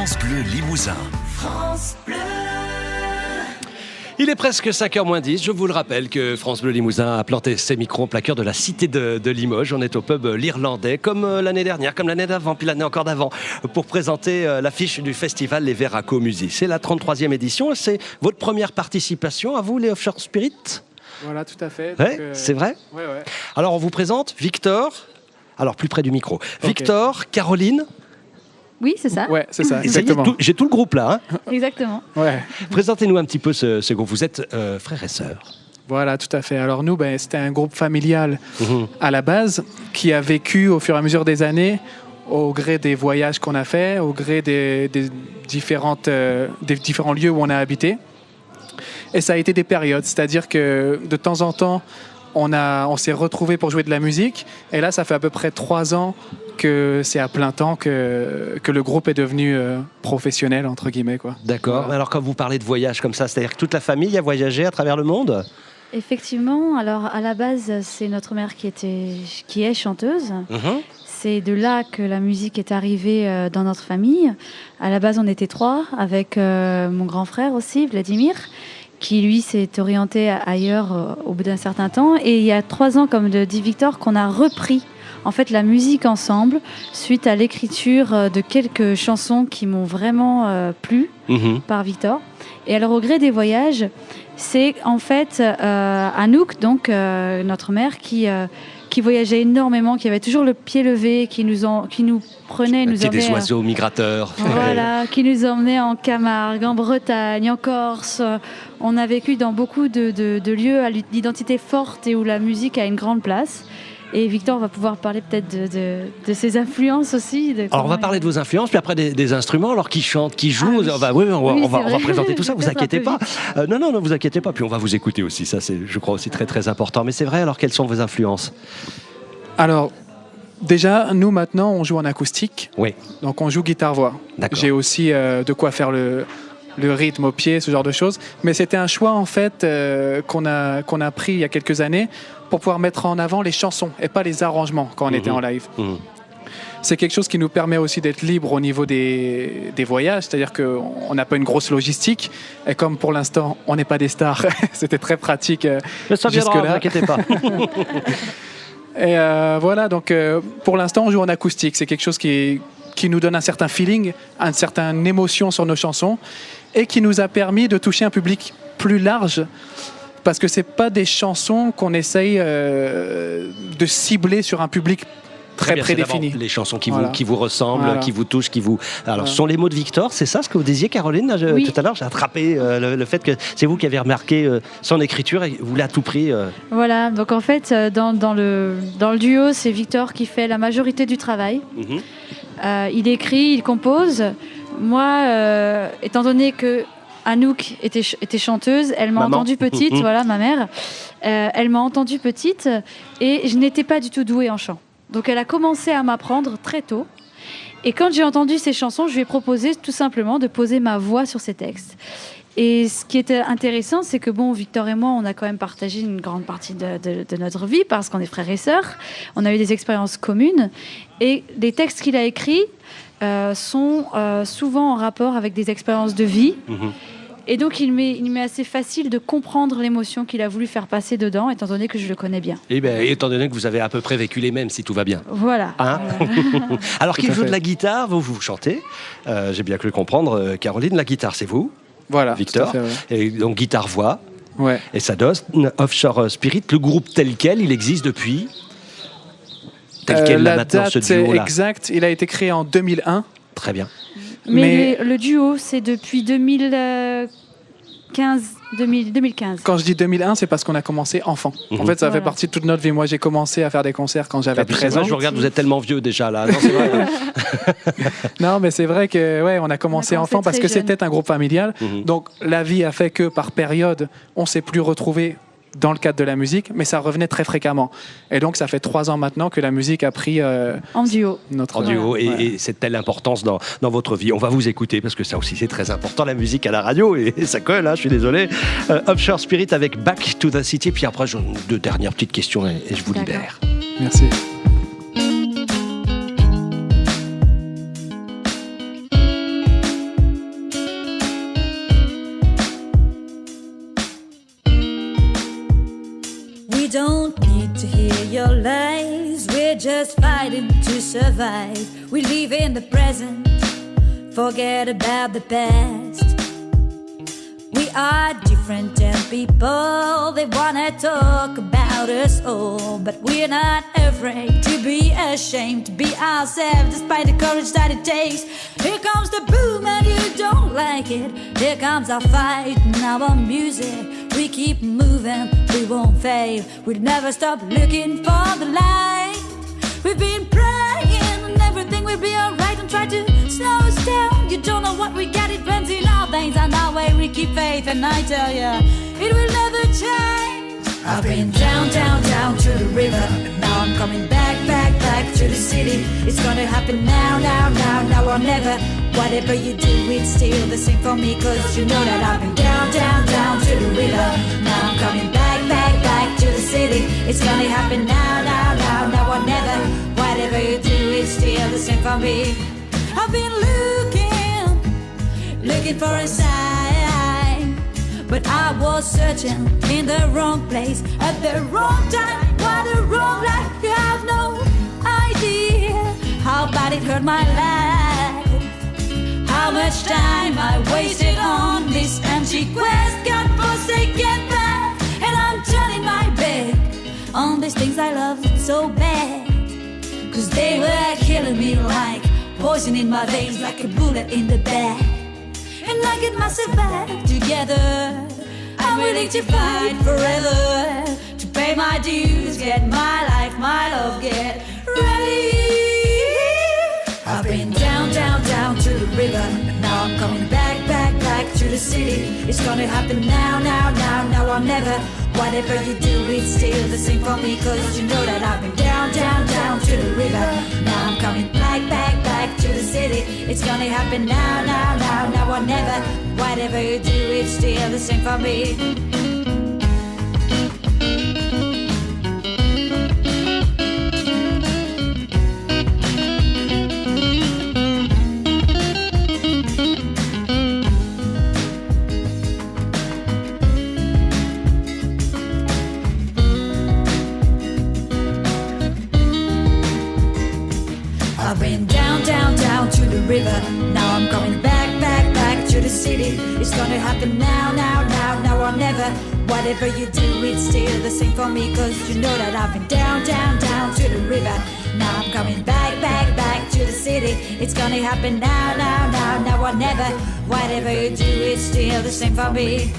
France Bleu Limousin. France Bleu. Il est presque 5h moins 10. Je vous le rappelle que France Bleu Limousin a planté ses micros en plein cœur de la cité de Limoges. On est au pub L'Irlandais, comme l'année dernière, comme l'année d'avant, puis l'année encore d'avant, pour présenter l'affiche du festival Les Verraco Music. C'est la 33e édition. C'est votre première participation à vous, les Offshore Spirit ? Voilà, tout à fait. Ouais, c'est vrai ? Ouais. Alors, on vous présente Victor. Alors, plus près du micro. Okay. Victor, Caroline. Oui, c'est ça. Ouais, c'est ça, exactement. J'ai tout le groupe là. Exactement. Ouais. Présentez-nous un petit peu ce groupe. Vous êtes frères et sœurs. Voilà, tout à fait. Alors nous, c'était un groupe familial à la base qui a vécu au fur et à mesure des années, au gré des voyages qu'on a fait, au gré des différents lieux où on a habité. Et ça a été des périodes, c'est-à-dire que de temps en temps, on s'est retrouvés pour jouer de la musique. Et là, ça fait à peu près 3 ans que c'est à plein temps que le groupe est devenu professionnel, entre guillemets, quoi. D'accord. Voilà. Alors, quand vous parlez de voyage comme ça, c'est-à-dire que toute la famille a voyagé à travers le monde ? Effectivement. Alors, à la base, c'est notre mère qui est chanteuse. C'est de là que la musique est arrivée dans notre famille. À la base, on était 3, avec mon grand frère aussi, Vladimir, qui lui s'est orienté ailleurs au bout d'un certain temps. Et il y a 3 ans, comme le dit Victor, qu'on a repris en fait la musique ensemble suite à l'écriture de quelques chansons qui m'ont vraiment plu par Victor. Et alors, au gré des voyages, c'est en fait Anouk, donc notre mère, qui voyageait énormément, qui avait toujours le pied levé, qui nous prenait, nous emmenait... des oiseaux migrateurs. Voilà, qui nous emmenait en Camargue, en Bretagne, en Corse. On a vécu dans beaucoup de lieux à l'identité forte et où la musique a une grande place. Et Victor va pouvoir parler peut-être de ses influences aussi. Alors on va parler de vos influences, puis après des instruments, alors qui chantent, qui jouent. On va présenter tout ça, vous inquiétez pas. Non, vous inquiétez pas. Puis on va vous écouter aussi, ça c'est, je crois, aussi très très important. Mais c'est vrai, alors quelles sont vos influences ? Alors, déjà, nous maintenant, on joue en acoustique. Oui. Donc on joue guitare-voix. D'accord. J'ai aussi de quoi faire le rythme au pied, ce genre de choses. Mais c'était un choix en fait qu'on a pris il y a quelques années pour pouvoir mettre en avant les chansons et pas les arrangements quand on était en live. C'est quelque chose qui nous permet aussi d'être libre au niveau des voyages, c'est-à-dire qu'on n'a pas une grosse logistique et comme pour l'instant on n'est pas des stars, c'était très pratique ça viendra, ne vous inquiétez pas. Et voilà, donc pour l'instant on joue en acoustique, c'est quelque chose qui nous donne un certain feeling, une certaine émotion sur nos chansons et qui nous a permis de toucher un public plus large parce que c'est pas des chansons qu'on essaye de cibler sur un public très prédéfini. Les chansons qui vous ressemblent, qui vous touchent, Alors, ce sont les mots de Victor, c'est ça ce que vous disiez, Caroline, oui. Tout à l'heure, j'ai attrapé le fait que c'est vous qui avez remarqué son écriture et vous l'avez à tout prix. Voilà, donc en fait, dans le duo, c'est Victor qui fait la majorité du travail. Il écrit, il compose. Moi, étant donné que Anouk était chanteuse, elle m'a entendue petite, voilà, ma mère. Elle m'a entendue petite et je n'étais pas du tout douée en chant. Donc elle a commencé à m'apprendre très tôt. Et quand j'ai entendu ces chansons, je lui ai proposé tout simplement de poser ma voix sur ces textes. Et ce qui était intéressant, c'est que Victor et moi, on a quand même partagé une grande partie de notre vie parce qu'on est frères et sœurs. On a eu des expériences communes. Et les textes qu'il a écrits sont souvent en rapport avec des expériences de vie. Et donc, il m'est assez facile de comprendre l'émotion qu'il a voulu faire passer dedans, étant donné que je le connais bien. Et étant donné que vous avez à peu près vécu les mêmes, si tout va bien. Voilà. Alors qu'il joue de la guitare, vous chantez. J'ai bien cru comprendre. Caroline, la guitare, c'est vous. Voilà, Victor. tout à fait, ouais. Et donc, guitare-voix. Ouais. Et ça donne Offshore Spirit, le groupe tel quel, il existe depuis... Tel quel, là, maintenant, ce duo-là. La date exacte, il a été créé en 2001. Très bien. Mais le duo, c'est depuis 2015. Quand je dis 2001, c'est parce qu'on a commencé enfant. En fait, ça fait partie de toute notre vie. Moi, j'ai commencé à faire des concerts quand j'avais 13 ans. Je vous regarde, vous êtes tellement vieux déjà là. Non, c'est vrai. Non, mais c'est vrai que on a commencé enfant parce que c'était un groupe familial. Donc, la vie a fait que par période, on s'est plus retrouvés dans le cadre de la musique, mais ça revenait très fréquemment. Et donc, ça fait 3 ans maintenant que la musique a pris... en duo. En duo, et c'est telle importance dans votre vie. On va vous écouter, parce que ça aussi, c'est très important, la musique à la radio, et ça colle, je suis désolé. Offshore Spirit avec Back to the City, puis après, j'ai 2 dernières petites questions, et je vous libère. Merci. just fighting to survive. We live in the present, forget about the past. We are different and people, they wanna talk about us all, but we're not afraid to be ashamed, to be ourselves despite the courage that it takes. Here comes the boom and you don't like it. Here comes our fight and our music. We keep moving, we won't fade. We'll never stop looking for the light. We've been praying and everything will be alright. Don't try to slow us down. You don't know what we got, it runs in our veins. And our way we keep faith, and I tell ya, it will never change. I've been down, down, down to the river, and now I'm coming back, back, back to the city. It's gonna happen now, now, now, now or never. Whatever you do, it's still the same for me, cause you know that I've been down, down, down to the river. Now I'm coming back, back, back to the city. It's gonna happen now, now, now, now or never. Whatever you do, it's still the same for me. I've been looking for a sign, but I was searching in the wrong place at the wrong time. What a wrong life, you have no idea how bad it hurt my life. How much time I wasted on this empty quest, God-forsaken path. And I'm turning my back on these things I loved so bad, cause they were killing me like poison in my veins, like a bullet in the back. And I get myself back together. I'm willing to fight forever, to pay my dues, get my life, my love, get ready. I've been down, down, down to the river, and now I'm coming back, back, back to the city. It's gonna happen now, now, now, now or never. Whatever you do, it's still the same for me, cause you know that I've been down, down, down to the river. Now I'm coming back, back, back to the city. It's gonna happen now, now, now, now or never. Whatever you do, it's still the same for me. I've been down, down, down to the river. Now I'm coming back, back, back to the city. It's gonna happen now, now, now, now or never. Whatever you do, it's still the same for me, cause you know that I've been down, down, down to the river. Now I'm coming back, back, back to the city. It's gonna happen now, now, now, now or never. Whatever you do, it's still the same for me.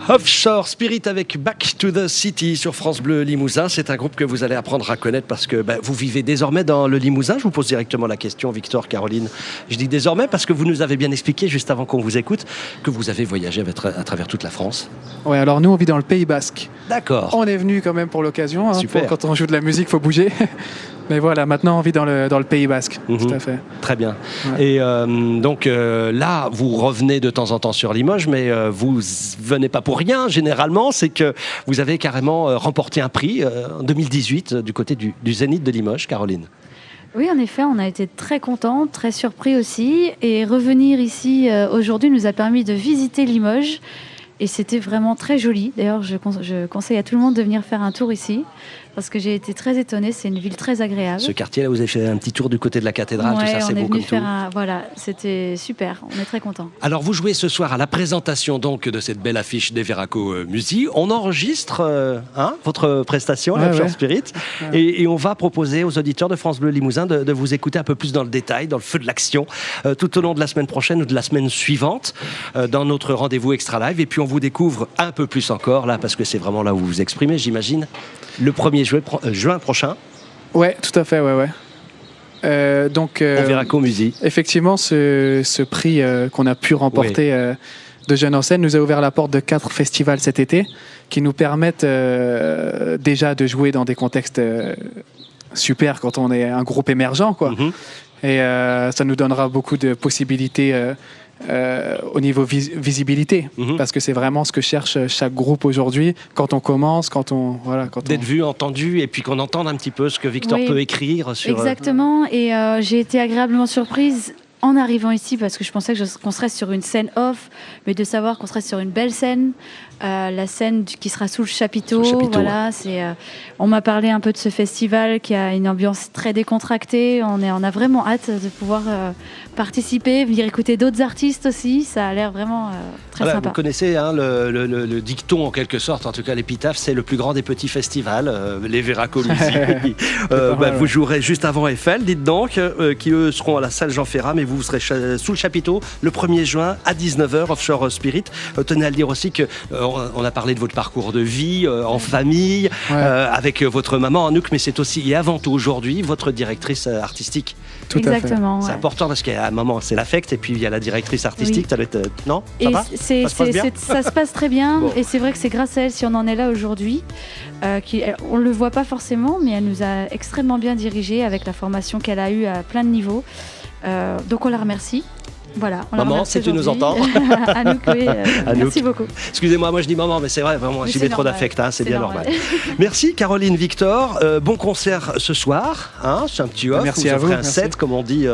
Offshore Spirit avec Back to the City sur France Bleu Limousin. C'est un groupe que vous allez apprendre à connaître parce que vous vivez désormais dans le Limousin. Je vous pose directement la question, Victor, Caroline. Je dis désormais parce que vous nous avez bien expliqué juste avant qu'on vous écoute que vous avez voyagé à travers toute la France. Ouais, alors nous on vit dans le Pays Basque. D'accord. On est venu quand même pour l'occasion. Hein, Super. Quand on joue de la musique, il faut bouger. Mais voilà, maintenant on vit dans le Pays Basque. Tout à fait. Très bien. Ouais. Et donc là, vous revenez de temps en temps sur Limoges, mais vous venez pas pour rien. Généralement, c'est que vous avez carrément remporté un prix en 2018 du côté du Zénith de Limoges, Caroline. Oui, en effet, on a été très contents, très surpris aussi. Et revenir ici aujourd'hui nous a permis de visiter Limoges. Et c'était vraiment très joli. D'ailleurs, je conseille à tout le monde de venir faire un tour ici, parce que j'ai été très étonnée. C'est une ville très agréable. Ce quartier-là, vous avez fait un petit tour du côté de la cathédrale, ouais, tout ça, c'est beau comme tout. Voilà, c'était super. On est très contents. Alors, vous jouez ce soir à la présentation donc de cette belle affiche des Veraco Musi. On enregistre votre prestation, Offshore Spirit, et on va proposer aux auditeurs de France Bleu Limousin de vous écouter un peu plus dans le détail, dans le feu de l'action, tout au long de la semaine prochaine ou de la semaine suivante, dans notre rendez-vous Extra Live. Et puis, on vous découvre un peu plus encore, là, parce que c'est vraiment là où vous vous exprimez, j'imagine, le 1er juin prochain. Ouais, tout à fait, ouais. Au Veraco Musi. Effectivement, ce prix qu'on a pu remporter de Jeunes en Scène nous a ouvert la porte de 4 festivals cet été qui nous permettent déjà de jouer dans des contextes super quand on est un groupe émergent, quoi. Et ça nous donnera beaucoup de possibilités au niveau visibilité, parce que c'est vraiment ce que cherche chaque groupe aujourd'hui quand on commence, d'être vu, entendu, et puis qu'on entende un petit peu ce que Victor peut écrire sur... Exactement, et j'ai été agréablement surprise en arrivant ici, parce que je pensais qu'on serait sur une scène off, mais de savoir qu'on serait sur une belle scène, la scène qui sera sous le chapiteau. Voilà, ouais. On m'a parlé un peu de ce festival qui a une ambiance très décontractée. On a vraiment hâte de pouvoir participer, venir écouter d'autres artistes aussi. Ça a l'air vraiment très sympa. Vous connaissez le dicton en quelque sorte, en tout cas l'épitaphe, c'est le plus grand des petits festivals, les Veracomusi. Vous jouerez juste avant Eiffel, dites donc, qui eux seront à la salle Jean Ferrat, mais vous serez sous le chapiteau le 1er juin à 19h, Offshore Spirit. Tenez à le dire aussi qu'on a parlé de votre parcours de vie en famille, avec votre maman Anouk, mais c'est aussi et avant tout aujourd'hui votre directrice artistique. Tout Exactement. à fait. C'est important parce qu'à un moment c'est l'affect et puis il y a la directrice artistique. Ça doit être, non, ça va ça se passe très bien et c'est vrai que c'est grâce à elle si on en est là aujourd'hui. On ne le voit pas forcément, mais elle nous a extrêmement bien dirigés avec la formation qu'elle a eue à plein de niveaux. Donc on la remercie. Voilà, maman, si tu nous entends. Anouk, oui, merci beaucoup. Excusez-moi, moi je dis maman, mais c'est vrai, vraiment, j'y mets trop d'affect, c'est bien normal. Merci Caroline Victor, bon concert ce soir, c'est un petit off, merci vous à vous, offrez un set, comme on dit,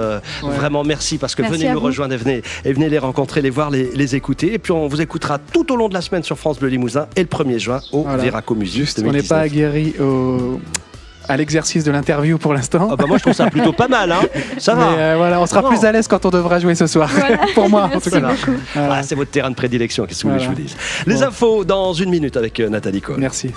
vraiment merci, parce que venez nous rejoindre et venez les rencontrer, les voir, les écouter, et puis on vous écoutera tout au long de la semaine sur France Bleu Limousin, et le 1er juin au Veracomusi. Juste, on n'est pas aguerri à l'exercice de l'interview pour l'instant. Moi je trouve ça plutôt pas mal, ça va. Mais on sera plus à l'aise quand on devra jouer ce soir, pour moi en tout cas. C'est votre terrain de prédilection, qu'est-ce que vous voulez que je vous dise. Les infos dans 1 minute avec Nathalie Cole. Merci.